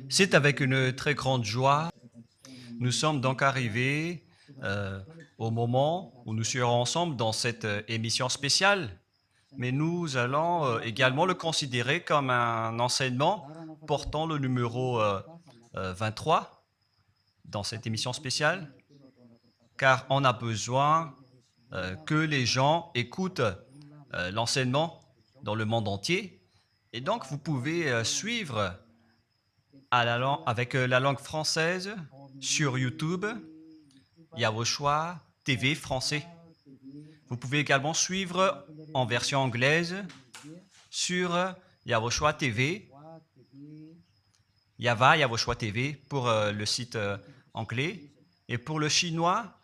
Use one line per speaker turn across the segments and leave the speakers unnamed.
C'est avec une très grande joie. Nous sommes donc arrivés au moment où nous serons ensemble dans cette émission spéciale, mais nous allons également le considérer comme un enseignement portant le numéro 23 dans cette émission spéciale, car on a besoin que les gens écoutent l'enseignement dans le monde entier. Et donc, vous pouvez suivre avec la langue française sur YouTube, Yawoshua TV français. Vous pouvez également suivre en version anglaise sur Yawoshua TV, Yawoshua TV pour le site anglais. Et pour le chinois,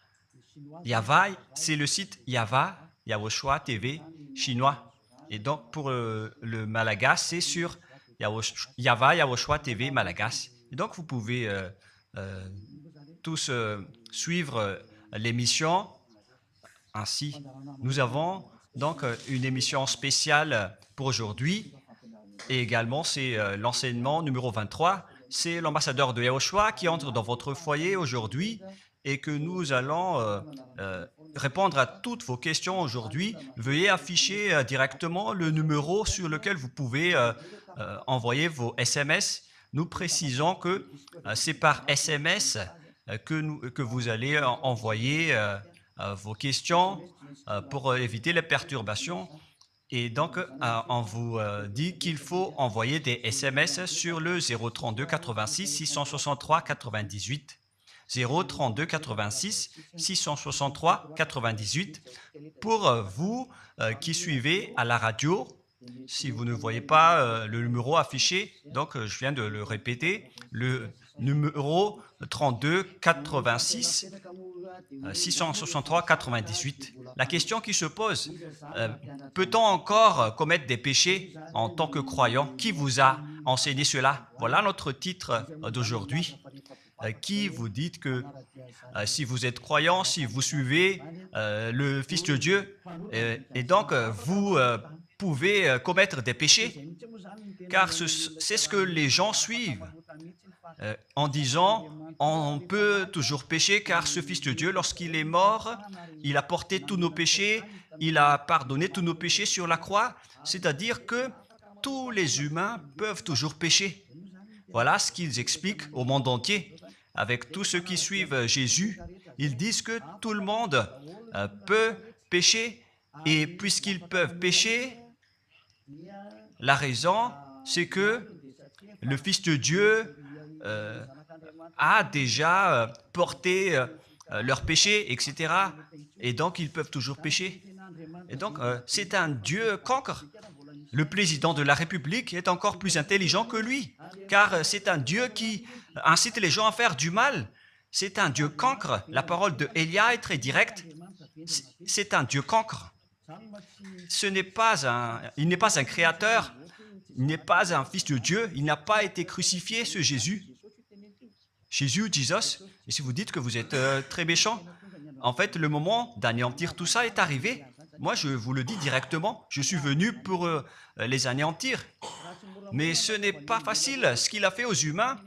c'est le site Yawoshua TV chinois. Et donc pour le malagasy, c'est sur Yawoshua TV malagasy. Et donc vous pouvez tous suivre l'émission ainsi. Nous avons donc une émission spéciale pour aujourd'hui et également c'est l'enseignement numéro 23. C'est l'ambassadeur de Yawoshua qui entre dans votre foyer aujourd'hui et que nous allons répondre à toutes vos questions aujourd'hui. Veuillez afficher directement le numéro sur lequel vous pouvez envoyer vos SMS. Nous précisons que c'est par SMS que vous allez envoyer vos questions pour éviter les perturbations. Et donc, on vous dit qu'il faut envoyer des SMS sur le 032 86 663 98. 032 86 663 98 pour vous qui suivez à la radio. Si vous ne voyez pas le numéro affiché, donc je viens de le répéter, le numéro 32 86 663 98. La question qui se pose, peut-on encore commettre des péchés en tant que croyant? Qui vous a enseigné cela? Voilà notre titre d'aujourd'hui. Qui vous dit que si vous êtes croyant, si vous suivez le Fils de Dieu, et donc vous pouvez commettre des péchés, car c'est ce que les gens suivent en disant on peut toujours pécher car ce Fils de Dieu, lorsqu'il est mort, il a porté tous nos péchés, il a pardonné tous nos péchés sur la croix, c'est-à-dire que tous les humains peuvent toujours pécher. Voilà ce qu'ils expliquent au monde entier. Avec tous ceux qui suivent Jésus, ils disent que tout le monde peut pécher et puisqu'ils peuvent pécher, la raison, c'est que le Fils de Dieu a déjà porté leurs péchés, etc. Et donc, ils peuvent toujours pécher. Et donc, c'est un Dieu cancre. Le président de la République est encore plus intelligent que lui, car c'est un Dieu qui incite les gens à faire du mal. C'est un Dieu cancre. La parole de Élia est très directe. C'est un Dieu cancre. Il n'est pas un créateur, il n'est pas un fils de Dieu, il n'a pas été crucifié, ce Jésus. Jesus. Et si vous dites que vous êtes très méchant, en fait, le moment d'anéantir tout ça est arrivé. Moi, je vous le dis directement, je suis venu pour les anéantir. Mais ce n'est pas facile. Ce qu'il a fait aux humains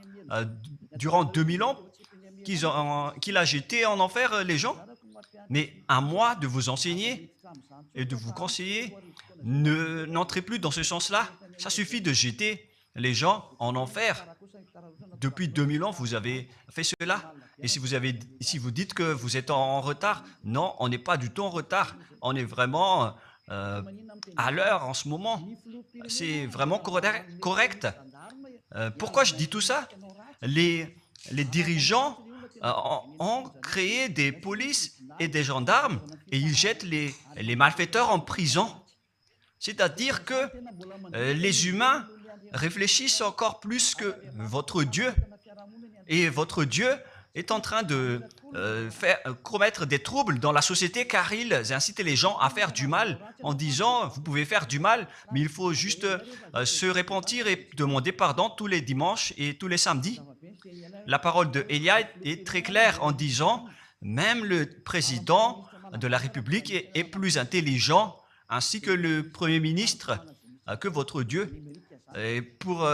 durant 2000 ans, qu'il a jeté en enfer les gens. Mais à moi de vous enseigner et de vous conseiller, n'entrez plus dans ce sens-là. Ça suffit de jeter les gens en enfer. Depuis 2000 ans, vous avez fait cela. Et si vous dites que vous êtes en retard, non, on n'est pas du tout en retard. On est vraiment à l'heure en ce moment. C'est vraiment correct. Pourquoi je dis tout ça? Les dirigeants ont créé des polices et des gendarmes et ils jettent les malfaiteurs en prison. C'est-à-dire que les humains réfléchissent encore plus que votre Dieu. Et votre Dieu est en train de commettre des troubles dans la société car ils incitent les gens à faire du mal en disant vous pouvez faire du mal, mais il faut juste se repentir et demander pardon tous les dimanches et tous les samedis. La parole de Élia est très claire en disant même le président de la République est plus intelligent ainsi que le Premier ministre que votre Dieu. Et pour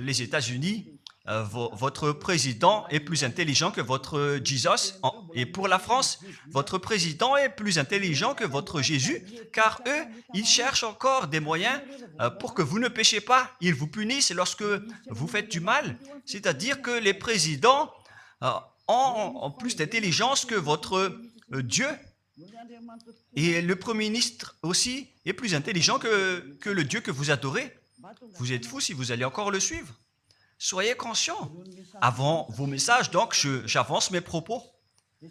les États-Unis, votre président est plus intelligent que votre Jesus. Et pour la France, votre président est plus intelligent que votre Jésus, car eux, ils cherchent encore des moyens pour que vous ne péchiez pas. Ils vous punissent lorsque vous faites du mal. C'est-à-dire que les présidents ont plus d'intelligence que votre Dieu. Et le Premier ministre aussi est plus intelligent que le Dieu que vous adorez. Vous êtes fou si vous allez encore le suivre. Soyez conscients. Avant vos messages, donc, j'avance mes propos.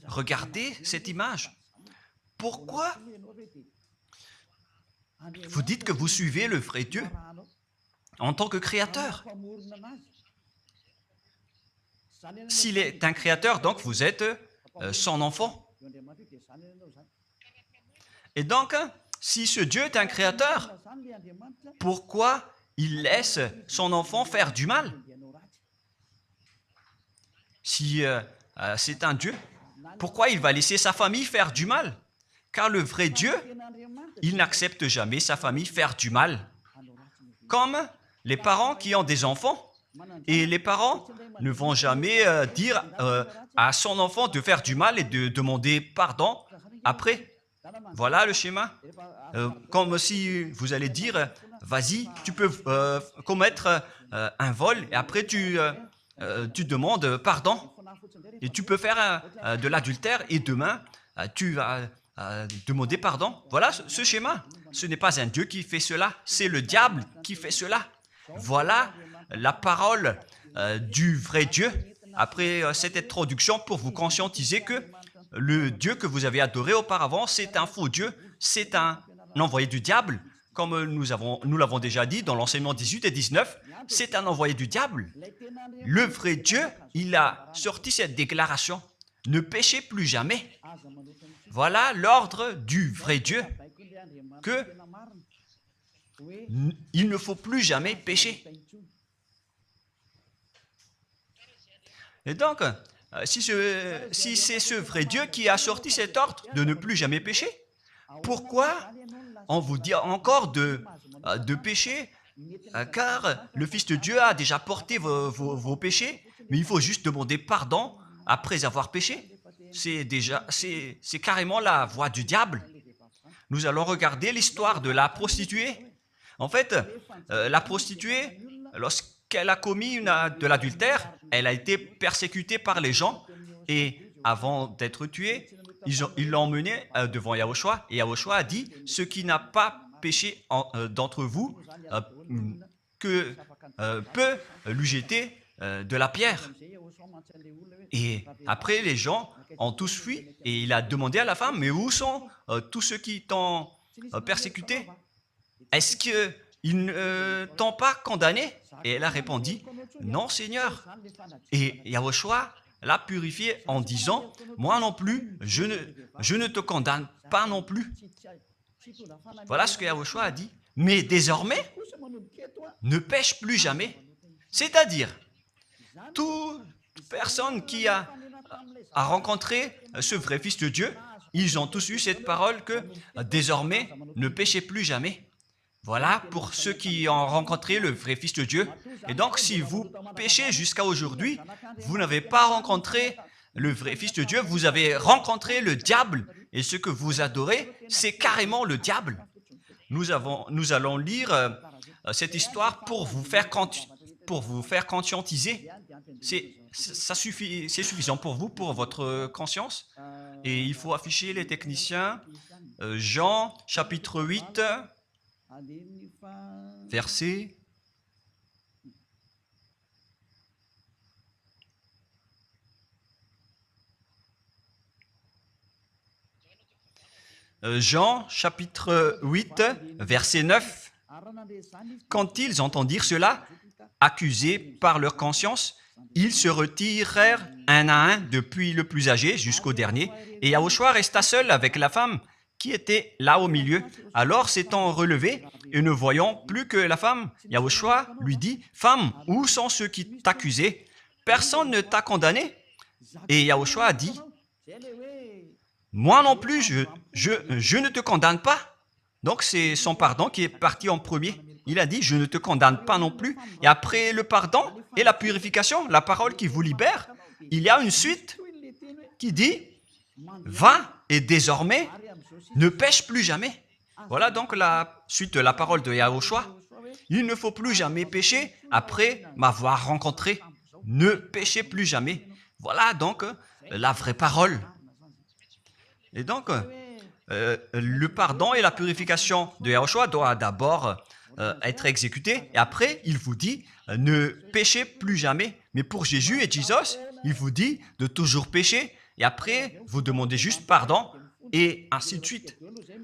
Regardez cette image. Pourquoi vous dites que vous suivez le vrai Dieu en tant que créateur? S'il est un créateur, donc vous êtes son enfant. Et donc, si ce Dieu est un créateur, pourquoi il laisse son enfant faire du mal? Si c'est un Dieu, pourquoi il va laisser sa famille faire du mal? Car le vrai Dieu, il n'accepte jamais sa famille faire du mal. Comme les parents qui ont des enfants, et les parents ne vont jamais dire à son enfant de faire du mal et de demander pardon après. Voilà le schéma. Comme si vous allez dire, vas-y, tu peux commettre un vol et après tu demandes pardon. Et tu peux faire de l'adultère et demain, tu vas demander pardon. Voilà ce schéma. Ce n'est pas un Dieu qui fait cela, c'est le diable qui fait cela. Voilà la parole du vrai Dieu. Après cette introduction, pour vous conscientiser que le Dieu que vous avez adoré auparavant, c'est un faux Dieu, c'est un envoyé du diable. Comme nous l'avons déjà dit dans l'enseignement 18 et 19, c'est un envoyé du diable. Le vrai Dieu, il a sorti cette déclaration. Ne péchez plus jamais. Voilà l'ordre du vrai Dieu. Que il ne faut plus jamais pécher. Et donc, si c'est ce vrai Dieu qui a sorti cet ordre de ne plus jamais pécher, pourquoi on vous dit encore de pécher? Car le Fils de Dieu a déjà porté vos péchés, mais il faut juste demander pardon après avoir péché. C'est carrément la voie du diable. Nous allons regarder l'histoire de la prostituée. En fait, la prostituée, lorsqu'elle a commis de l'adultère, elle a été persécutée par les gens et avant d'être tuée, ils l'ont emmenée devant Yahushua et Yahushua a dit « Ce qui n'a pas péché d'entre vous peut lui jeter de la pierre. » Et après, les gens ont tous fui et il a demandé à la femme « Mais où sont tous ceux qui t'ont persécuté? Est-ce qu'ils ne t'ont pas condamné ?» Et elle a répondu « Non, Seigneur. » Et Yahushua l'a purifié en disant « Moi non plus, je ne te condamne pas non plus. » Voilà ce que Yahushua a dit. Mais désormais, ne pêche plus jamais. C'est-à-dire, toute personne qui a rencontré ce vrai Fils de Dieu, ils ont tous eu cette parole que désormais, ne péchez plus jamais. Voilà pour ceux qui ont rencontré le vrai Fils de Dieu. Et donc, si vous péchez jusqu'à aujourd'hui, vous n'avez pas rencontré le vrai Fils de Dieu, vous avez rencontré le diable. Et ce que vous adorez, c'est carrément le diable. Nous allons lire cette histoire pour vous faire conscientiser. C'est suffisant pour vous, pour votre conscience. Et il faut afficher les techniciens. Jean, chapitre 8, verset... Jean, chapitre 8, verset 9. Quand ils entendirent cela, accusés par leur conscience, ils se retirèrent un à un depuis le plus âgé jusqu'au dernier, et Yahushua resta seul avec la femme qui était là au milieu. Alors s'étant relevé et ne voyant plus que la femme, Yahushua lui dit, « Femme, où sont ceux qui t'accusaient? Personne ne t'a condamné ?» Et Yahushua a dit, « Moi non plus, je ne te condamne pas. » Donc c'est son pardon qui est parti en premier. il a dit, je ne te condamne pas non plus. Et après le pardon et la purification, la parole qui vous libère, il y a une suite qui dit, va et désormais, ne pêche plus jamais. Voilà donc la suite de la parole de Yahushua. Il ne faut plus jamais pécher après m'avoir rencontré. Ne péchez plus jamais. Voilà donc la vraie parole. Et donc, le pardon et la purification de Yahushua doivent d'abord être exécutés. Et après, il vous dit, ne péchez plus jamais. Mais pour Jésus et Jesus, il vous dit de toujours pécher. Et après, vous demandez juste pardon. Et ainsi de suite.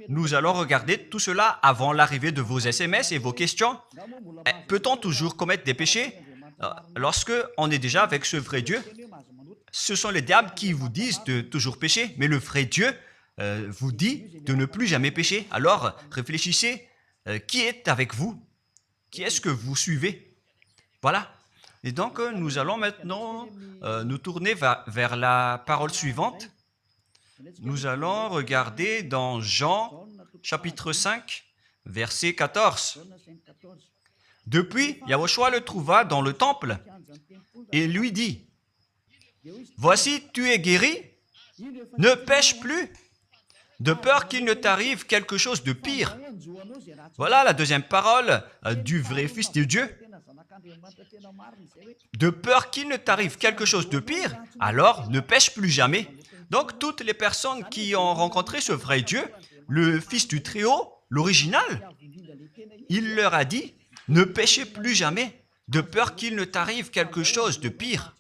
Nous allons regarder tout cela avant l'arrivée de vos SMS et vos questions. Peut-on toujours commettre des péchés lorsque on est déjà avec ce vrai Dieu? Ce sont les diables qui vous disent de toujours pécher, mais le vrai Dieu vous dit de ne plus jamais pécher. Alors, réfléchissez, qui est avec vous? Qui est-ce que vous suivez? Voilà. Et donc, nous allons maintenant nous tourner vers la parole suivante. Nous allons regarder dans Jean, chapitre 5, verset 14. Depuis, Yahushua le trouva dans le temple et lui dit, « Voici, tu es guéri, ne pêche plus, de peur qu'il ne t'arrive quelque chose de pire. » Voilà la deuxième parole du vrai Fils de Dieu. De peur qu'il ne t'arrive quelque chose de pire, alors ne pêche plus jamais. Donc, toutes les personnes qui ont rencontré ce vrai Dieu, le Fils du Très-Haut, l'original, il leur a dit, ne péchez plus jamais, de peur qu'il ne t'arrive quelque chose de pire.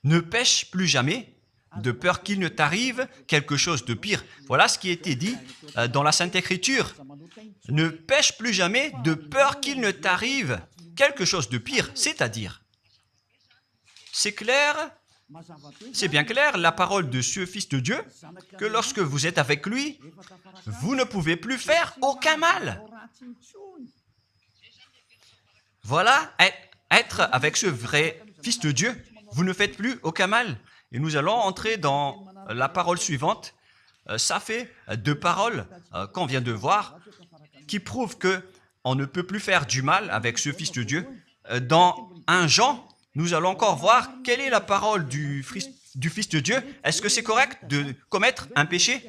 Ne pêche plus jamais, de peur qu'il ne t'arrive quelque chose de pire. Voilà ce qui a été dit dans la Sainte Écriture. Ne pêche plus jamais, de peur qu'il ne t'arrive quelque chose de pire. C'est-à-dire, c'est clair. C'est bien clair, la parole de ce Fils de Dieu, que lorsque vous êtes avec lui, vous ne pouvez plus faire aucun mal. Voilà, être avec ce vrai Fils de Dieu, vous ne faites plus aucun mal. Et nous allons entrer dans la parole suivante. Ça fait deux paroles qu'on vient de voir, qui prouvent qu'on ne peut plus faire du mal avec ce Fils de Dieu. Dans 1 Jean, nous allons encore voir quelle est la parole du Fils de Dieu. Est-ce que c'est correct de commettre un péché?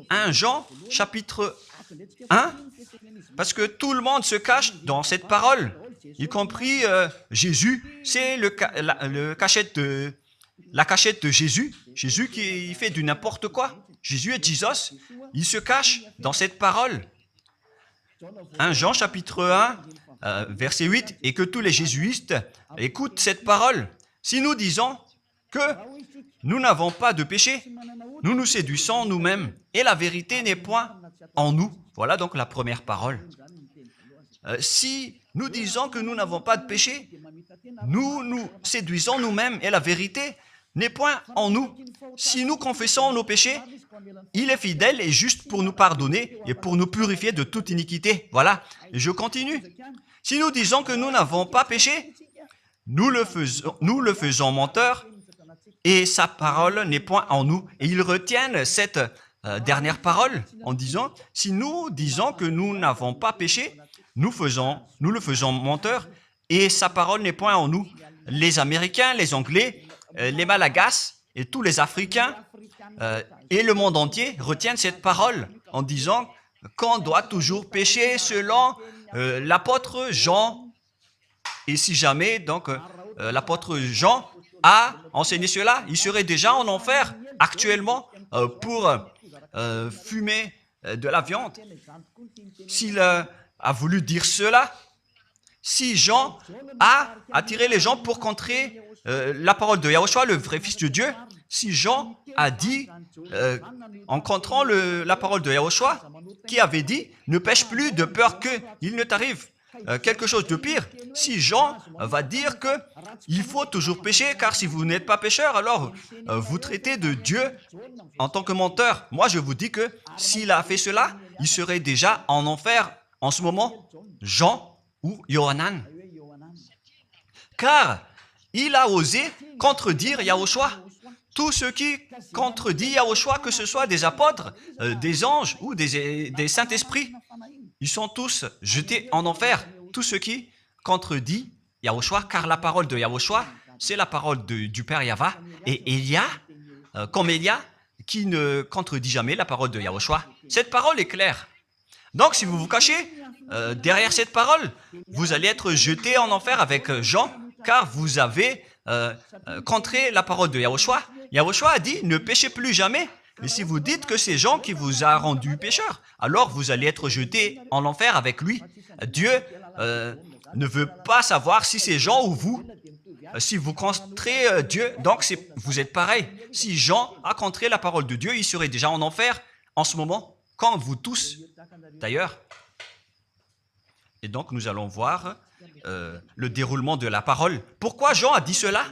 1 Jean, chapitre 1, parce que tout le monde se cache dans cette parole, y compris Jésus. C'est la cachette de Jésus. Jésus qui fait du n'importe quoi. Jésus et Jesus, ils se cachent dans cette parole. 1 Jean, chapitre 1, verset 8, et que tous les jésuites écoutent cette parole. Si nous disons que nous n'avons pas de péché, nous nous séduisons nous-mêmes et la vérité n'est point en nous. Voilà donc la première parole. Si nous disons que nous n'avons pas de péché, nous nous séduisons nous-mêmes et la vérité n'est point en nous. Si nous confessons nos péchés, il est fidèle et juste pour nous pardonner et pour nous purifier de toute iniquité. Voilà, et je continue. Si nous disons que nous n'avons pas péché, nous le faisons menteur et sa parole n'est point en nous. Et ils retiennent cette dernière parole en disant, si nous disons que nous n'avons pas péché, nous le faisons menteur et sa parole n'est point en nous. Les Américains, les Anglais, les Malagasy et tous les Africains et le monde entier retiennent cette parole en disant qu'on doit toujours pécher selon l'apôtre Jean. Et si jamais donc l'apôtre Jean a enseigné cela, il serait déjà en enfer actuellement pour fumer de la viande. S'il a voulu dire cela, si Jean a attiré les gens pour contrer la parole de Yahushua, le vrai Fils de Dieu, si Jean a dit, en contrant la parole de Yahushua, qui avait dit, ne pêche plus de peur qu'il ne t'arrive quelque chose de pire. Si Jean va dire qu'il faut toujours pécher, car si vous n'êtes pas pécheur, alors vous traitez de Dieu en tant que menteur. Moi, je vous dis que s'il a fait cela, il serait déjà en enfer en ce moment, Jean ou Yohanan. Car il a osé contredire Yahushua. Tout ce qui contredit Yahushua, que ce soit des apôtres, des anges ou des saints-esprits, ils sont tous jetés en enfer. Tous ceux qui contredisent Yahushua, car la parole de Yahushua, c'est la parole du Père Yahva. Et Élia, comme Élia, qui ne contredit jamais la parole de Yahushua. Cette parole est claire. Donc, si vous vous cachez derrière cette parole, vous allez être jeté en enfer avec Jean, car vous avez contré la parole de Yahushua. Yahushua a dit, ne péchez plus jamais. Mais si vous dites que c'est Jean qui vous a rendu pécheur, alors vous allez être jeté en enfer avec lui. Dieu ne veut pas savoir si c'est Jean ou vous. Si vous contrez Dieu, donc vous êtes pareil. Si Jean a contré la parole de Dieu, il serait déjà en enfer en ce moment, comme vous tous d'ailleurs. Et donc nous allons voir le déroulement de la parole. Pourquoi Jean a dit cela?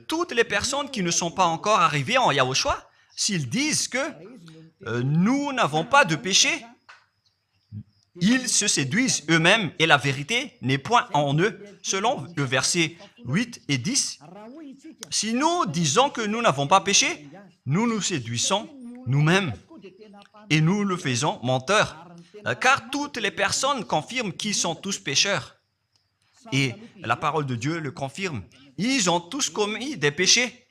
Toutes les personnes qui ne sont pas encore arrivées en Yahushua, s'ils disent que nous n'avons pas de péché, ils se séduisent eux-mêmes et la vérité n'est point en eux. Selon le verset 8 et 10, si nous disons que nous n'avons pas péché, nous nous séduisons nous-mêmes et nous le faisons menteur. Car toutes les personnes confirment qu'ils sont tous pécheurs. Et la parole de Dieu le confirme. Ils ont tous commis des péchés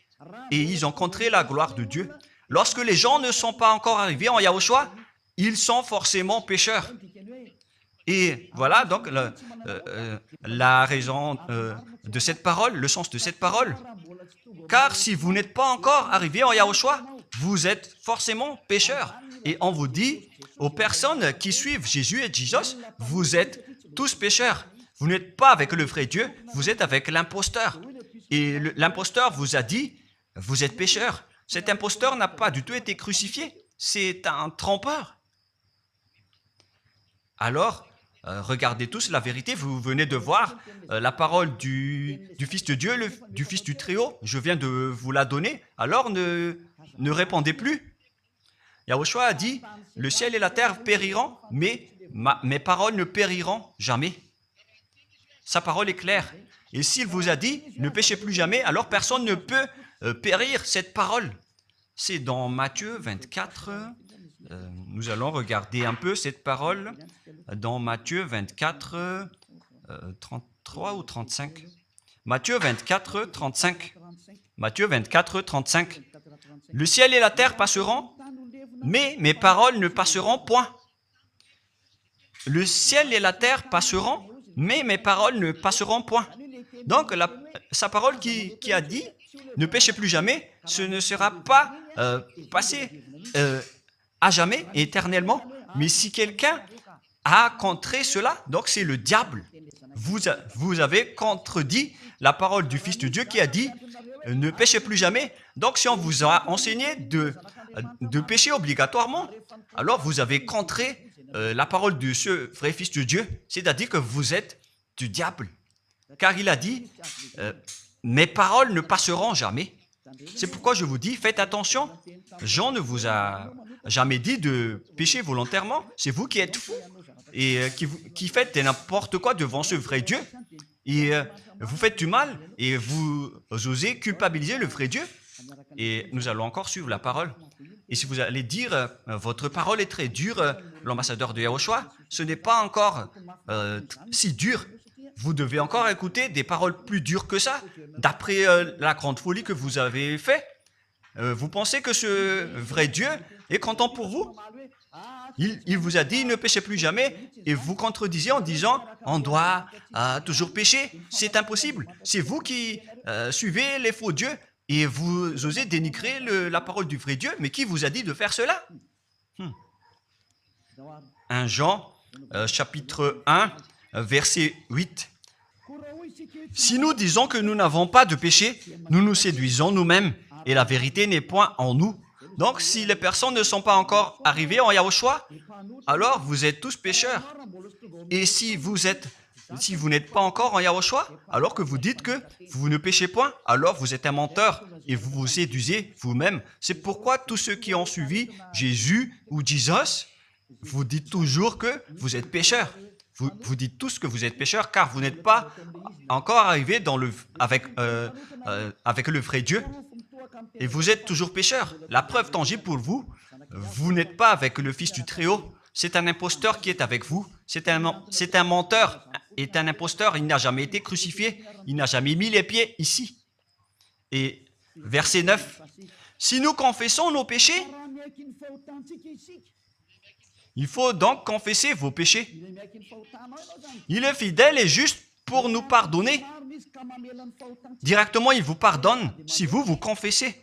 et ils ont contré la gloire de Dieu. Lorsque les gens ne sont pas encore arrivés en Yahushua, ils sont forcément pécheurs. Et voilà donc la raison de cette parole, le sens de cette parole. Car si vous n'êtes pas encore arrivé en Yahushua, vous êtes forcément pécheurs. Et on vous dit aux personnes qui suivent Jésus et Jesus, vous êtes tous pécheurs. Vous n'êtes pas avec le vrai Dieu, vous êtes avec l'imposteur. Et l'imposteur vous a dit, vous êtes pécheurs. Cet imposteur n'a pas du tout été crucifié. C'est un trompeur. Alors, regardez tous la vérité. Vous venez de voir la parole du Fils de Dieu, du Fils du Très-Haut. Je viens de vous la donner. Alors, ne répondez plus. Yahushua a dit, le ciel et la terre périront, mais mes paroles ne périront jamais. Sa parole est claire. Et s'il vous a dit, ne péchez plus jamais, alors personne ne peut périr cette parole. C'est dans Matthieu 24. Nous allons regarder un peu cette parole dans Matthieu 24, 33 ou 35. Matthieu 24, 35. Matthieu 24, 35. Le ciel et la terre passeront, mais mes paroles ne passeront point. Le ciel et la terre passeront, mais mes paroles ne passeront point. Donc, sa parole qui a dit, ne péchez plus jamais, ce ne sera pas passé à jamais, éternellement. Mais si quelqu'un a contré cela, donc c'est le diable. Vous avez contredit la parole du Fils de Dieu qui a dit, ne péchez plus jamais. Donc, si on vous a enseigné de pécher obligatoirement, alors vous avez contré la parole de ce vrai Fils de Dieu, c'est-à-dire que vous êtes du diable. Car il a dit, mes paroles ne passeront jamais. C'est pourquoi je vous dis, faites attention. Jean ne vous a jamais dit de pécher volontairement. C'est vous qui êtes fous et qui faites n'importe quoi devant ce vrai Dieu. Et vous faites du mal et vous osez culpabiliser le vrai Dieu. Et nous allons encore suivre la parole. Et si vous allez dire, votre parole est très dure, l'ambassadeur de Yahushua, ce n'est pas encore si dur. Vous devez encore écouter des paroles plus dures que ça, d'après la grande folie que vous avez faite. Vous pensez que ce vrai Dieu est content pour vous? Il vous a dit, ne péchez plus jamais, et vous contredisez en disant, on doit toujours pécher. C'est impossible. C'est vous qui suivez les faux dieux, et vous osez dénigrer la parole du vrai Dieu. Mais qui vous a dit de faire cela? 1 Jean, chapitre 1, verset 8. Si nous disons que nous n'avons pas de péché, nous nous séduisons nous-mêmes et la vérité n'est point en nous. Donc, si les personnes ne sont pas encore arrivées en Yahushua, alors vous êtes tous pécheurs. Et si vous n'êtes pas encore en Yahushua, alors que vous dites que vous ne péchez point, alors vous êtes un menteur et vous vous séduisez vous-même. C'est pourquoi tous ceux qui ont suivi Jésus ou Jesus, vous dites toujours que vous êtes pécheurs. Vous dites tous que vous êtes pécheurs car vous n'êtes pas encore arrivés avec le vrai Dieu. Et vous êtes toujours pécheurs. La preuve tangible pour vous, vous n'êtes pas avec le Fils du Très-Haut. c'est un imposteur qui est avec vous. C'est un menteur. Est un imposteur. Il n'a jamais été crucifié. Il n'a jamais mis les pieds ici. Et verset 9. Si nous confessons nos péchés, il faut donc confesser vos péchés. Il est fidèle et juste pour nous pardonner. Directement, il vous pardonne si vous vous confessez.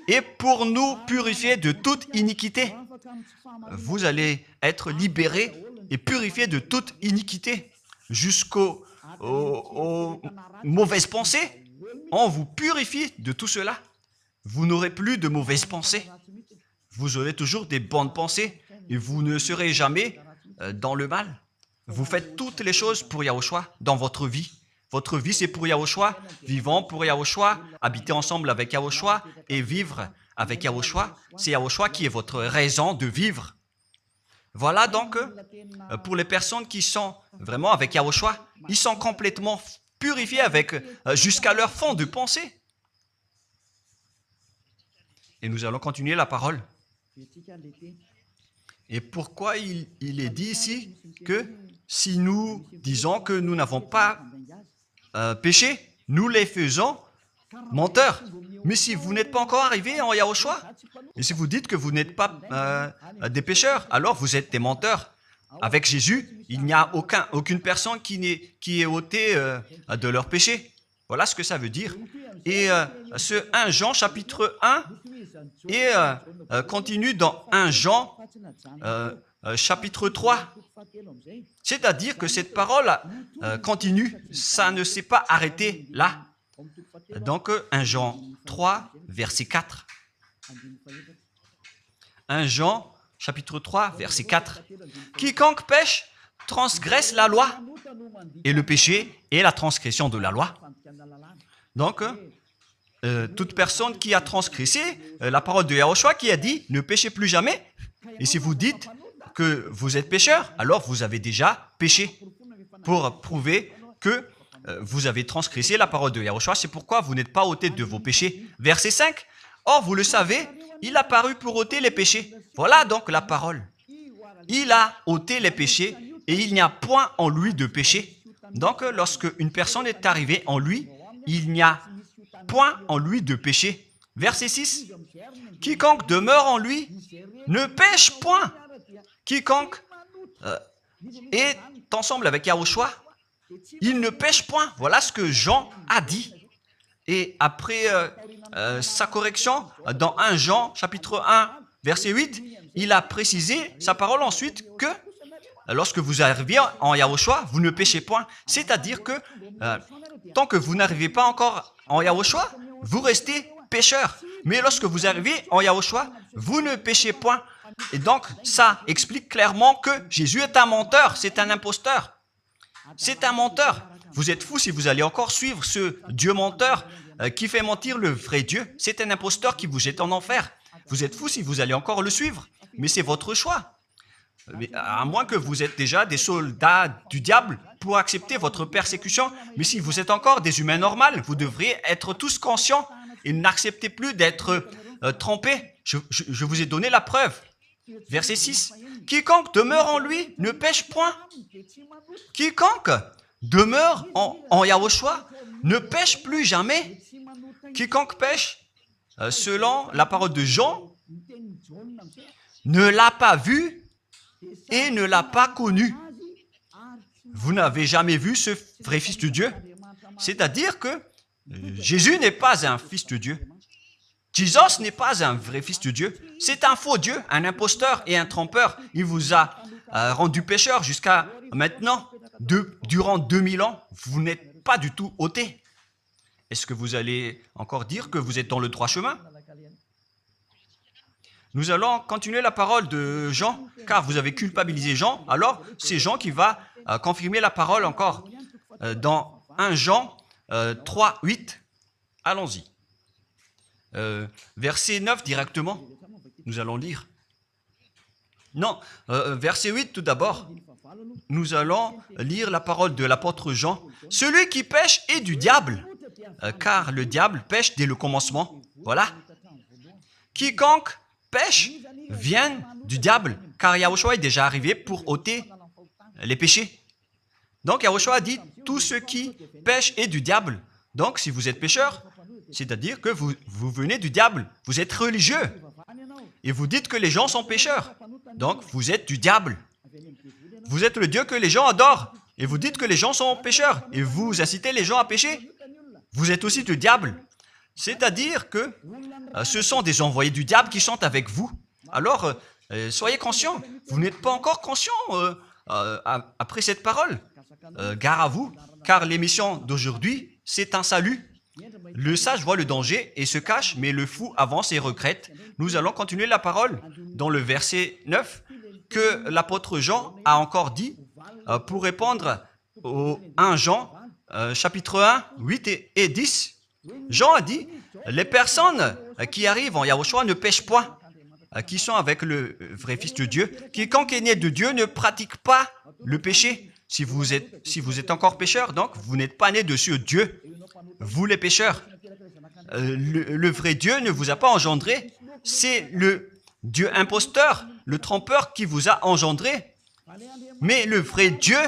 Et pour nous purifier de toute iniquité. Vous allez être libérés et purifiés de toute iniquité. Jusqu'aux mauvaises pensées. On vous purifie de tout cela. Vous n'aurez plus de mauvaises pensées. Vous aurez toujours des bonnes pensées et vous ne serez jamais dans le mal. Vous faites toutes les choses pour Yahushua dans votre vie. Votre vie, c'est pour Yahushua, vivant pour Yahushua, habiter ensemble avec Yahushua et vivre avec Yahushua. C'est Yahushua qui est votre raison de vivre. Voilà donc, pour les personnes qui sont vraiment avec Yahushua, ils sont complètement purifiés avec jusqu'à leur fond de pensée. Et nous allons continuer la parole. Et pourquoi il est dit ici que si nous disons que nous n'avons pas péché, nous les faisons menteurs. Mais si vous n'êtes pas encore arrivé en Yahushua, et si vous dites que vous n'êtes pas des pécheurs, alors vous êtes des menteurs. Avec Jésus, il n'y a aucune personne qui est ôtée de leur péché. Voilà ce que ça veut dire. Et ce 1 Jean chapitre 1 et continue dans 1 Jean chapitre 3. C'est-à-dire que cette parole continue, ça ne s'est pas arrêté là. Donc 1 Jean 3, verset 4. 1 Jean chapitre 3, verset 4. Quiconque pêche transgresse la loi, et le péché est la transgression de la loi. Donc, toute personne qui a transgressé la parole de Yahushua qui a dit « Ne péchez plus jamais ». Et si vous dites que vous êtes pécheur, alors vous avez déjà péché pour prouver que vous avez transgressé la parole de Yahushua. C'est pourquoi vous n'êtes pas ôté de vos péchés. Verset 5. Or, vous le savez, il a paru pour ôter les péchés. Voilà donc la parole. Il a ôté les péchés et il n'y a point en lui de péché. Donc, lorsque une personne est arrivée en lui, il n'y a point en lui de péché. Verset 6. Quiconque demeure en lui ne pêche point. Quiconque est ensemble avec Yahushua, il ne pêche point. Voilà ce que Jean a dit. Et après sa correction, dans 1 Jean, chapitre 1, verset 8, il a précisé sa parole ensuite que lorsque vous arrivez en Yahushua, vous ne péchez point. C'est-à-dire que tant que vous n'arrivez pas encore en Yahushua, vous restez pécheur. Mais lorsque vous arrivez en Yahushua, vous ne péchez point. Et donc, ça explique clairement que Jésus est un menteur, c'est un imposteur. C'est un menteur. Vous êtes fous si vous allez encore suivre ce Dieu menteur qui fait mentir le vrai Dieu. C'est un imposteur qui vous jette en enfer. Vous êtes fous si vous allez encore le suivre. Mais c'est votre choix. Mais à moins que vous êtes déjà des soldats du diable pour accepter votre persécution. Mais si vous êtes encore des humains normaux, vous devriez être tous conscients et n'acceptez plus d'être trompés. Je vous ai donné la preuve. Verset 6. Quiconque demeure en lui ne pêche point. Quiconque demeure en Yahushua ne pêche plus jamais. Quiconque pêche, selon la parole de Jean, ne l'a pas vu et ne l'a pas connu. Vous n'avez jamais vu ce vrai Fils de Dieu. C'est-à-dire que Jésus n'est pas un Fils de Dieu. Jésus n'est pas un vrai Fils de Dieu. C'est un faux Dieu, un imposteur et un trompeur. Il vous a rendu pécheur jusqu'à maintenant. Durant 2000 ans, vous n'êtes pas du tout ôté. Est-ce que vous allez encore dire que vous êtes dans le droit chemin? Nous allons continuer la parole de Jean, car vous avez culpabilisé Jean. Alors, c'est Jean qui va confirmer la parole encore. Dans 1 Jean 3, 8, allons-y. Verset 9 directement, nous allons lire. Non, verset 8 tout d'abord. Nous allons lire la parole de l'apôtre Jean. Celui qui pêche est du diable, car le diable pêche dès le commencement. Voilà. Quiconque pêche vient du diable, car Yahushua est déjà arrivé pour ôter les péchés. Donc Yahushua a dit, tout ce qui pêche est du diable. Donc si vous êtes pécheur, c'est-à-dire que vous venez du diable, vous êtes religieux. Et vous dites que les gens sont pécheurs. Donc vous êtes du diable. Vous êtes le Dieu que les gens adorent. Et vous dites que les gens sont pécheurs. Et vous incitez les gens à pécher. Vous êtes aussi du diable. C'est-à-dire que ce sont des envoyés du diable qui sont avec vous. Alors, soyez conscients. Vous n'êtes pas encore conscients après cette parole. Gare à vous, car l'émission d'aujourd'hui, c'est un salut. Le sage voit le danger et se cache, mais le fou avance et regrette. Nous allons continuer la parole dans le verset 9 que l'apôtre Jean a encore dit pour répondre au 1 Jean, chapitre 1, 8 et 10. Jean a dit, les personnes qui arrivent en Yahushua ne pêchent point, qui sont avec le vrai Fils de Dieu. Quiconque est né de Dieu ne pratique pas le péché. Si vous êtes encore pécheur, donc vous n'êtes pas né de ce Dieu. Vous les pécheurs. Le vrai Dieu ne vous a pas engendré. C'est le Dieu imposteur, le trompeur qui vous a engendré. Mais le vrai Dieu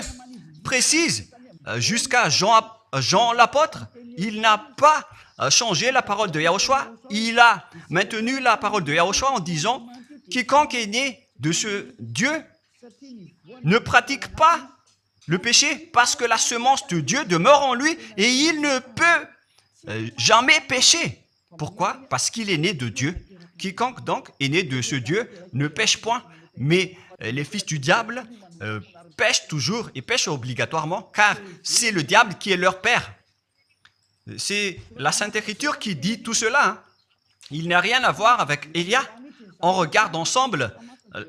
précise, jusqu'à Jean l'apôtre, il n'a pas changé la parole de Yahushua. Il a maintenu la parole de Yahushua en disant, quiconque est né de ce Dieu ne pratique pas le péché parce que la semence de Dieu demeure en lui et il ne peut jamais pécher. Pourquoi? Parce qu'il est né de Dieu. Quiconque donc est né de ce Dieu ne pêche point. Mais les fils du diable pêchent toujours et pêchent obligatoirement car c'est le diable qui est leur père. C'est la Sainte Écriture qui dit tout cela. Hein. Il n'a rien à voir avec Élia. On regarde ensemble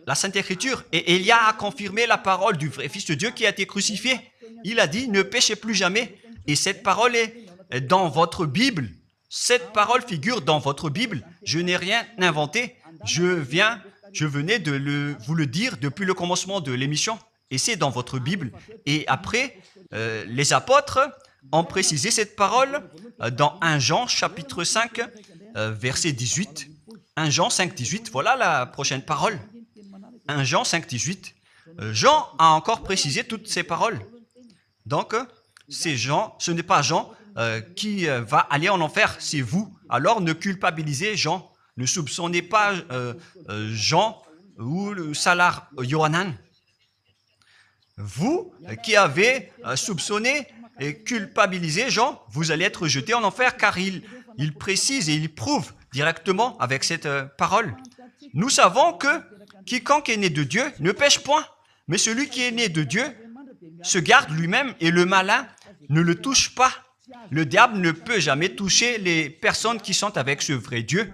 la Sainte Écriture et Élia a confirmé la parole du vrai Fils de Dieu qui a été crucifié. Il a dit, ne péchez plus jamais. Et cette parole est dans votre Bible. Cette parole figure dans votre Bible. Je n'ai rien inventé. Je venais de vous le dire depuis le commencement de l'émission. Et c'est dans votre Bible. Et après, les apôtres ont précisé cette parole dans 1 Jean chapitre 5, verset 18. 1 Jean 5, 18. Voilà la prochaine parole. 1 Jean 5, 18. Jean a encore précisé toutes ces paroles. Donc, c'est Jean, ce n'est pas Jean qui va aller en enfer, c'est vous. Alors, ne culpabilisez Jean. Ne soupçonnez pas Jean ou le Salar Yohanan. Vous qui avez soupçonné et culpabilisé Jean, vous allez être jeté en enfer car il précise et il prouve directement avec cette parole. Nous savons que quiconque est né de Dieu ne pêche point, mais celui qui est né de Dieu se garde lui-même et le malin ne le touche pas. Le diable ne peut jamais toucher les personnes qui sont avec ce vrai Dieu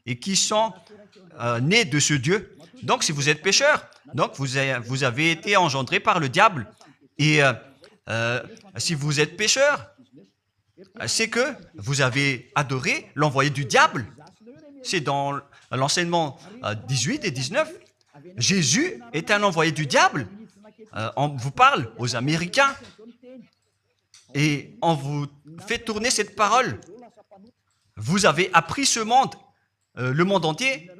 et qui sont nées de ce Dieu. Donc, si vous êtes pécheur, donc vous avez été engendré par le diable. Et si vous êtes pécheur, c'est que vous avez adoré l'envoyé du diable. C'est dans l'enseignement 18 et 19. Jésus est un envoyé du diable. On vous parle aux Américains et on vous fait tourner cette parole. Vous avez appris ce monde, le monde entier,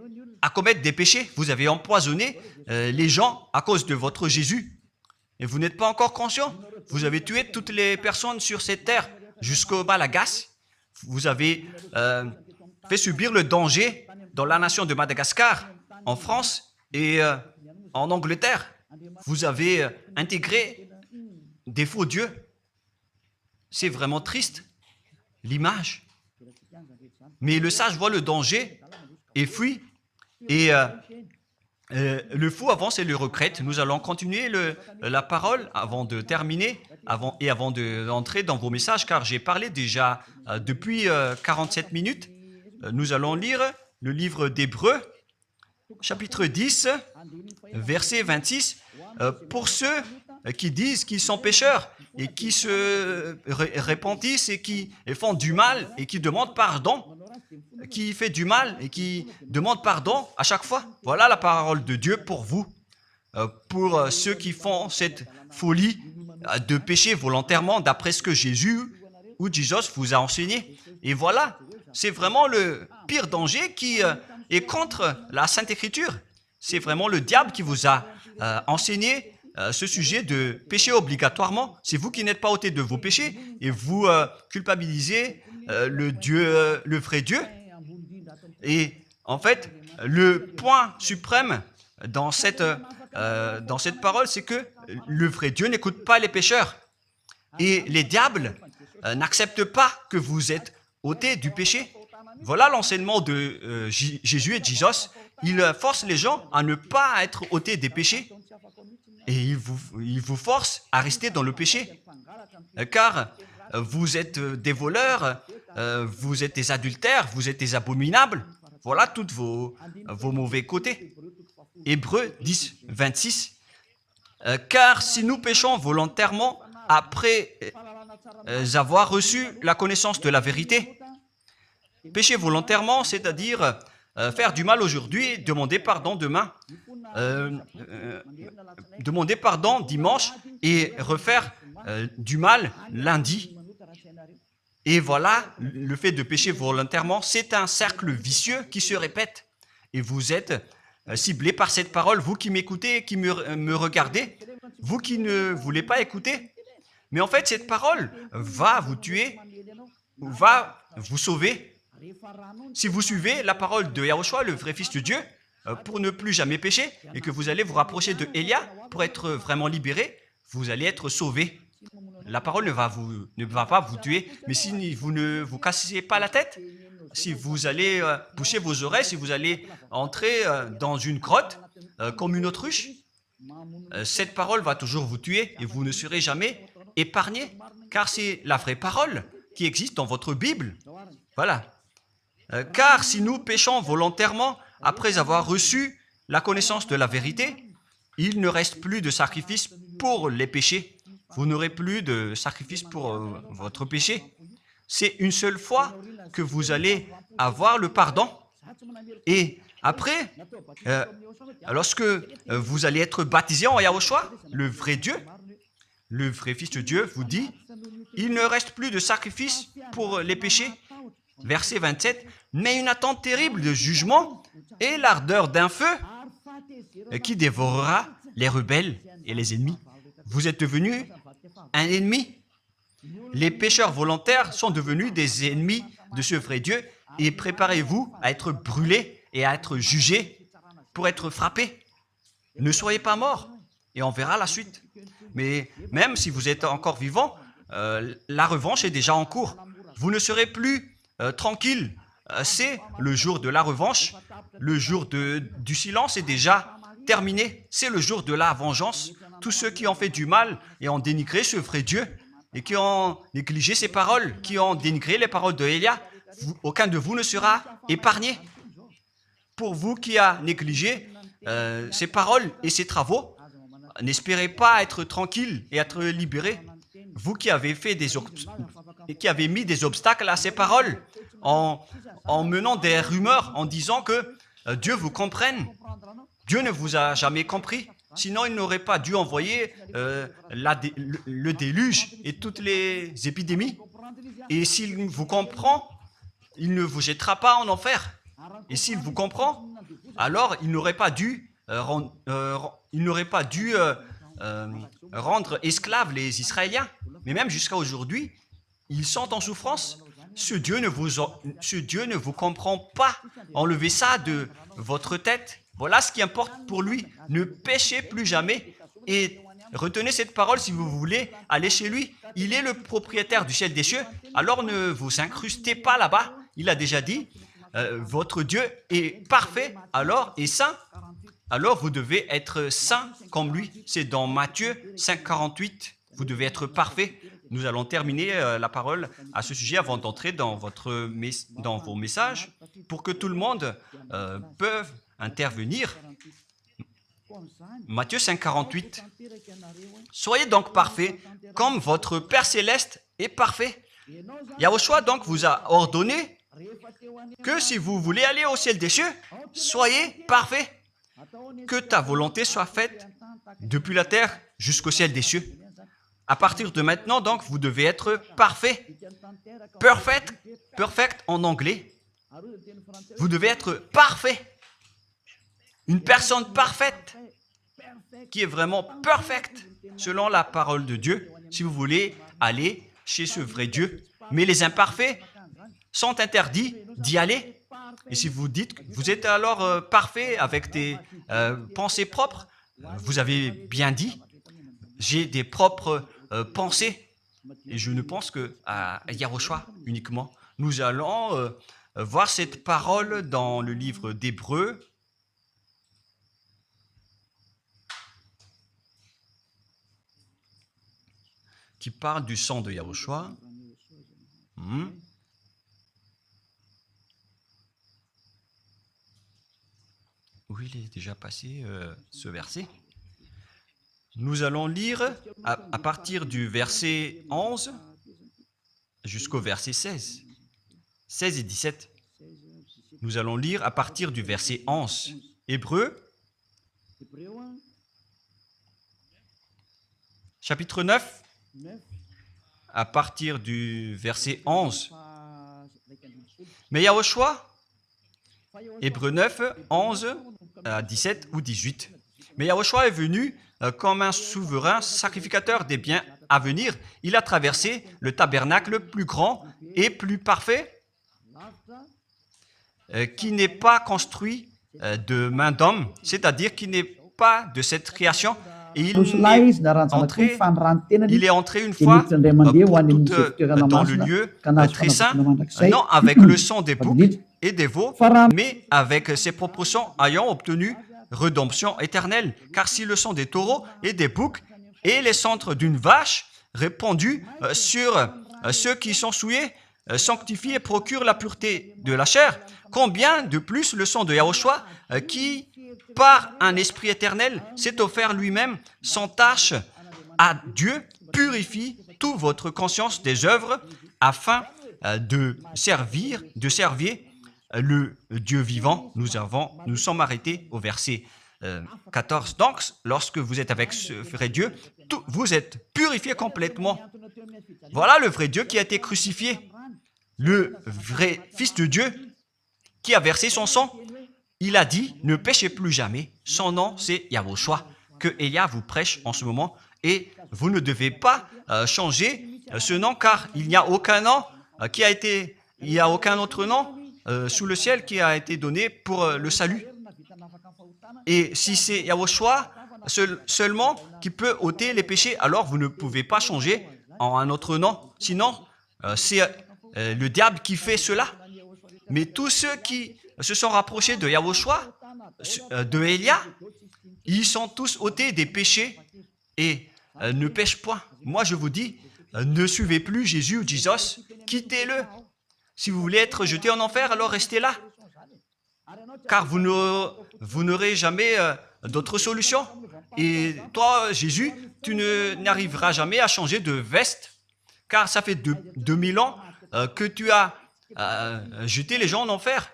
à commettre des péchés. Vous avez empoisonné les gens à cause de votre Jésus. Et vous n'êtes pas encore conscient. Vous avez tué toutes les personnes sur cette terre jusqu'au Malagasy. Vous avez fait subir le danger dans la nation de Madagascar, en France et en Angleterre. Vous avez intégré des faux dieux. C'est vraiment triste, l'image. Mais le sage voit le danger et fuit. Et le fou avance et le regrette. Nous allons continuer la parole avant de terminer avant d'entrer dans vos messages, car j'ai parlé déjà depuis 47 minutes. Nous allons lire le livre d'Hébreux, chapitre 10, verset 26. Pour ceux qui disent qu'ils sont pécheurs et qui se repentissent et qui font du mal et qui demandent pardon, qui fait du mal et qui demande pardon à chaque fois. Voilà la parole de Dieu pour vous, pour ceux qui font cette folie de pécher volontairement d'après ce que Jésus ou Jesus vous a enseigné. Et voilà, c'est vraiment le pire danger qui est contre la Sainte Écriture. c'est vraiment le diable qui vous a enseigné ce sujet de péché obligatoirement. C'est vous qui n'êtes pas ôté de vos péchés et vous culpabilisez le vrai Dieu. Et en fait, le point suprême dans cette parole, c'est que le vrai Dieu n'écoute pas les pécheurs. Et les diables n'acceptent pas que vous êtes ôtés du péché. Voilà l'enseignement de Jésus et Jesus. Il force les gens à ne pas être ôtés des péchés. Et il vous force à rester dans le péché. Car vous êtes des voleurs, vous êtes des adultères, vous êtes des abominables. Voilà tous vos mauvais côtés. Hébreux 10, 26. Car si nous péchons volontairement après avoir reçu la connaissance de la vérité, pécher volontairement, c'est-à-dire faire du mal aujourd'hui, demander pardon demain, demander pardon dimanche et refaire du mal lundi. Et voilà, le fait de pécher volontairement, c'est un cercle vicieux qui se répète. Et vous êtes ciblé par cette parole, vous qui m'écoutez, qui me regardez, vous qui ne voulez pas écouter. Mais en fait, cette parole va vous tuer, va vous sauver. Si vous suivez la parole de Yahushua, le vrai Fils de Dieu, pour ne plus jamais pécher, et que vous allez vous rapprocher de Élia pour être vraiment libéré, vous allez être sauvé. La parole ne va pas vous tuer, mais si vous ne vous cassez pas la tête, si vous allez boucher vos oreilles, si vous allez entrer dans une grotte comme une autruche, cette parole va toujours vous tuer et vous ne serez jamais épargné, car c'est la vraie parole qui existe dans votre Bible. Voilà. Car si nous péchons volontairement après avoir reçu la connaissance de la vérité, il ne reste plus de sacrifice pour les péchés. Vous n'aurez plus de sacrifice pour votre péché. C'est une seule fois que vous allez avoir le pardon. Et après, lorsque vous allez être baptisé en Yahushua, le vrai Dieu, le vrai Fils de Dieu vous dit, il ne reste plus de sacrifice pour les péchés. Verset 27, mais une attente terrible de jugement et l'ardeur d'un feu qui dévorera les rebelles et les ennemis. Vous êtes devenu un ennemi. Les pécheurs volontaires sont devenus des ennemis de ce vrai Dieu et préparez-vous à être brûlés et à être jugés pour être frappés. Ne soyez pas morts et on verra la suite. Mais même si vous êtes encore vivant, la revanche est déjà en cours. Vous ne serez plus tranquille. C'est le jour de la revanche. Le jour du silence est déjà terminé. C'est le jour de la vengeance. Tous ceux qui ont fait du mal et ont dénigré ce vrai Dieu et qui ont négligé ses paroles, qui ont dénigré les paroles de Élia, aucun de vous ne sera épargné. Pour vous qui a négligé ses paroles et ses travaux, n'espérez pas être tranquille et être libéré. Vous qui avez mis des obstacles à ces paroles en menant des rumeurs, en disant que Dieu vous comprenne. Dieu ne vous a jamais compris. Sinon, il n'aurait pas dû envoyer le déluge et toutes les épidémies. Et s'il vous comprend, il ne vous jettera pas en enfer. Et s'il vous comprend, alors il n'aurait pas dû rendre esclaves les Israéliens. Mais même jusqu'à aujourd'hui, ils sont en souffrance. Ce Dieu ne vous comprend pas. Enlevez ça de votre tête. Voilà ce qui importe pour lui. Ne péchez plus jamais et retenez cette parole si vous voulez aller chez lui. Il est le propriétaire du ciel des cieux. Alors ne vous incrustez pas là-bas. Il a déjà dit, votre Dieu est parfait alors et saint. Alors vous devez être saint comme lui. C'est dans Matthieu 5, 48. Vous devez être parfait. Nous allons terminer la parole à ce sujet avant d'entrer dans vos messages pour que tout le monde peut intervenir. Matthieu 5, 48. Soyez donc parfaits comme votre Père Céleste est parfait. Yahushua donc vous a ordonné que si vous voulez aller au ciel des cieux, soyez parfaits. Que ta volonté soit faite depuis la terre jusqu'au ciel des cieux. À partir de maintenant, donc, vous devez être parfait. Perfect en anglais. Vous devez être parfait. une personne parfaite, qui est vraiment parfaite, selon la parole de Dieu, si vous voulez aller chez ce vrai Dieu. Mais les imparfaits sont interdits d'y aller. Et si vous dites que vous êtes alors parfait avec des pensées propres, vous avez bien dit, j'ai des propres pensées. Et je ne pense qu'à Yahushua uniquement. Nous allons voir cette parole dans le livre d'Hébreux. Qui parle du sang de Yahushua. Où il est déjà passé ce verset. Nous allons lire à partir du verset 11 jusqu'au verset 16. 16 et 17. Nous allons lire à partir du verset 11. Hébreux, chapitre 9, à partir du verset 11. Mais Yahushua, Hébreux 9, 11 à 17 ou 18. Mais Yahushua est venu comme un souverain sacrificateur des biens à venir. Il a traversé le tabernacle plus grand et plus parfait, qui n'est pas construit de main d'homme, c'est-à-dire qui n'est pas de cette création. Et il est entré une fois pour toutes dans le lieu très saint, non avec le sang des boucs et des veaux, mais avec ses propres sangs ayant obtenu rédemption éternelle. Car si le sang des taureaux et des boucs et les cendres d'une vache répandus sur ceux qui sont souillés sanctifient et procurent la pureté de la chair, combien de plus le sang de Yahushua qui, par un esprit éternel, s'est offert lui-même sans tâche à Dieu, purifie toute votre conscience des œuvres afin de servir le Dieu vivant. Nous sommes arrêtés au verset 14. Donc, lorsque vous êtes avec ce vrai Dieu, vous êtes purifiés complètement. Voilà le vrai Dieu qui a été crucifié. Le vrai Fils de Dieu qui a versé son sang. Il a dit, ne péchez plus jamais. Son nom, c'est Yahushua, que Elia vous prêche en ce moment. Et vous ne devez pas changer ce nom, car il n'y a aucun nom il n'y a aucun autre nom sous le ciel qui a été donné pour le salut. Et si c'est Yahushua seulement qui peut ôter les péchés, alors vous ne pouvez pas changer en un autre nom. Sinon, c'est le diable qui fait cela. Mais tous ceux qui se sont rapprochés de Yahushua, de Elia, ils sont tous ôtés des péchés et ne pêchent point. Moi, je vous dis, ne suivez plus Jésus ou Jesus, quittez-le. Si vous voulez être jeté en enfer, alors restez là. Car vous n'aurez jamais d'autre solution. Et toi, Jésus, tu n'arriveras jamais à changer de veste, car ça fait 2000 ans que tu as jeté les gens en enfer.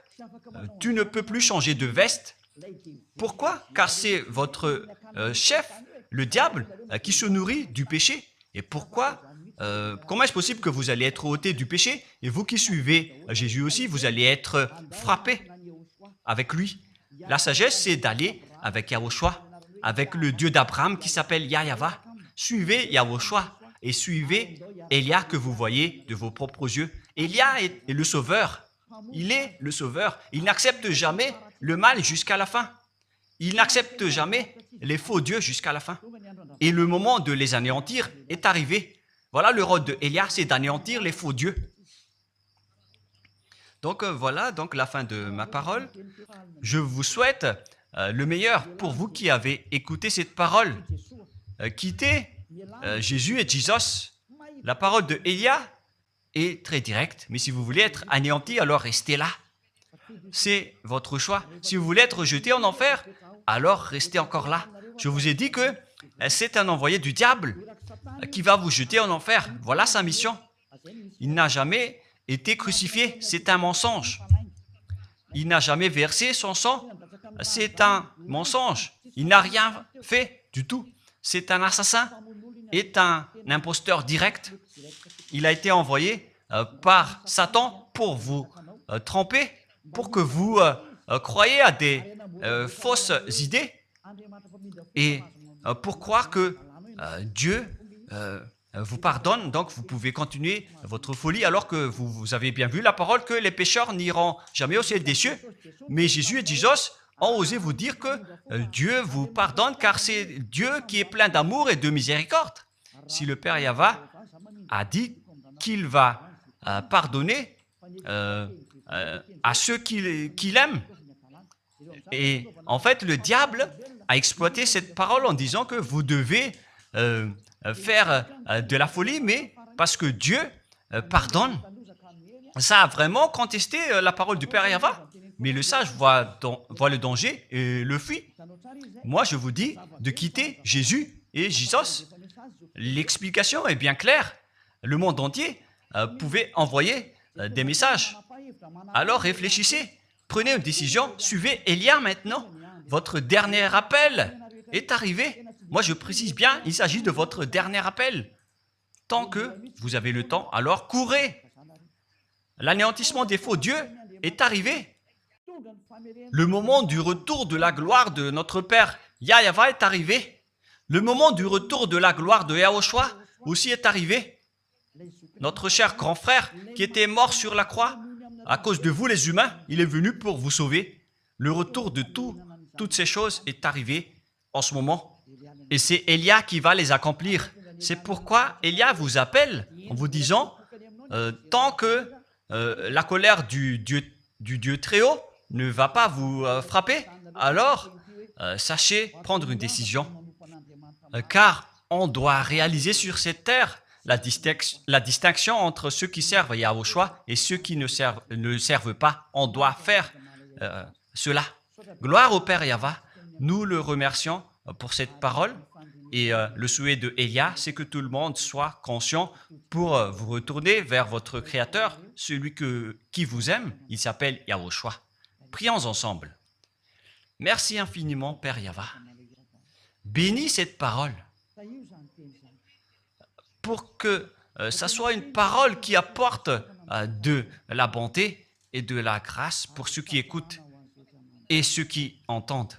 Tu ne peux plus changer de veste. Pourquoi? Car c'est votre chef, le diable, qui se nourrit du péché. Et pourquoi? Comment est-ce possible que vous allez être ôté du péché? Et vous qui suivez Jésus aussi, vous allez être frappé avec lui. La sagesse, c'est d'aller avec Yahushua, avec le Dieu d'Abraham qui s'appelle Yahva. Suivez Yahushua et suivez Elia que vous voyez de vos propres yeux. Elia est le sauveur. Il est le sauveur. Il n'accepte jamais le mal jusqu'à la fin. Il n'accepte jamais les faux dieux jusqu'à la fin. Et le moment de les anéantir est arrivé. Voilà le rôle de Elia, c'est d'anéantir les faux dieux. Donc voilà donc la fin de ma parole. Je vous souhaite le meilleur pour vous qui avez écouté cette parole. Quittez Jésus et Jesus. La parole de Elia est très directe, mais si vous voulez être anéanti, alors restez là. C'est votre choix. Si vous voulez être jeté en enfer, alors restez encore là. Je vous ai dit que c'est un envoyé du diable qui va vous jeter en enfer. Voilà sa mission. Il n'a jamais été crucifié. C'est un mensonge. Il n'a jamais versé son sang. C'est un mensonge. Il n'a rien fait du tout. C'est un assassin. Est un imposteur direct. Il a été envoyé par Satan pour vous tromper, pour que vous croyiez à des fausses idées et pour croire que Dieu vous pardonne, donc vous pouvez continuer votre folie alors que vous avez bien vu la parole que les pécheurs n'iront jamais au ciel des cieux. Mais Jésus et Jesus ont osé vous dire que Dieu vous pardonne car c'est Dieu qui est plein d'amour et de miséricorde. Si le Père Yahva a dit qu'il va pardonner à ceux qu'il aime, et en fait le diable a exploité cette parole en disant que vous devez faire de la folie, mais parce que Dieu pardonne. Ça a vraiment contesté la parole du Père Yahva. Mais le sage voit le danger et le fuit. Moi, je vous dis de quitter Jésus et Jesus. L'explication est bien claire. Le monde entier pouvait envoyer des messages. Alors réfléchissez, prenez une décision, suivez Élia maintenant. Votre dernier appel est arrivé. Moi, je précise bien, il s'agit de votre dernier appel. Tant que vous avez le temps, alors courez. L'anéantissement des faux dieux est arrivé. Le moment du retour de la gloire de notre Père Yahva est arrivé. Le moment du retour de la gloire de Yahushua aussi est arrivé. Notre cher grand frère qui était mort sur la croix, à cause de vous les humains, il est venu pour vous sauver. Le retour de toutes ces choses est arrivé en ce moment. Et c'est Élia qui va les accomplir. C'est pourquoi Élia vous appelle en vous disant, tant que la colère du Dieu très haut ne va pas vous frapper, alors sachez prendre une décision. Car on doit réaliser sur cette terre la distinction entre ceux qui servent Yahushua et ceux qui ne servent pas. On doit faire cela. Gloire au Père Yahva. Nous le remercions pour cette parole. Et le souhait de Élia, c'est que tout le monde soit conscient pour vous retourner vers votre Créateur, celui qui vous aime. Il s'appelle Yahushua. Prions ensemble. Merci infiniment, Père Yahva. Bénis cette parole pour que ça soit une parole qui apporte de la bonté et de la grâce pour ceux qui écoutent et ceux qui entendent.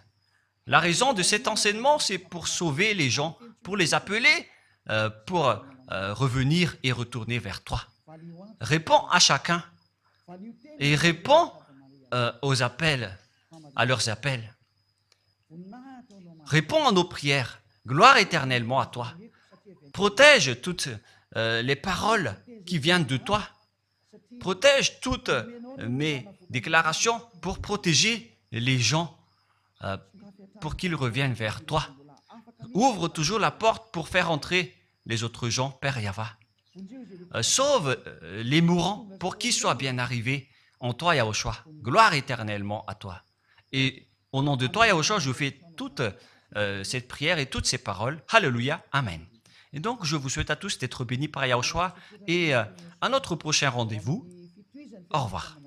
La raison de cet enseignement, c'est pour sauver les gens, pour les appeler, pour revenir et retourner vers toi. Réponds à chacun et réponds aux appels, à leurs appels. Réponds à nos prières. Gloire éternellement à toi. Protège toutes les paroles qui viennent de toi. Protège toutes mes déclarations pour protéger les gens, pour qu'ils reviennent vers toi. Ouvre toujours la porte pour faire entrer les autres gens, Père Yahva. Sauve les mourants pour qu'ils soient bien arrivés en toi, Yahushua. Gloire éternellement à toi. Et au nom de toi, Yahushua, je fais toute cette prière et toutes ces paroles. Alléluia. Amen. Et donc, je vous souhaite à tous d'être bénis par Yahushua et à notre prochain rendez-vous. Au revoir.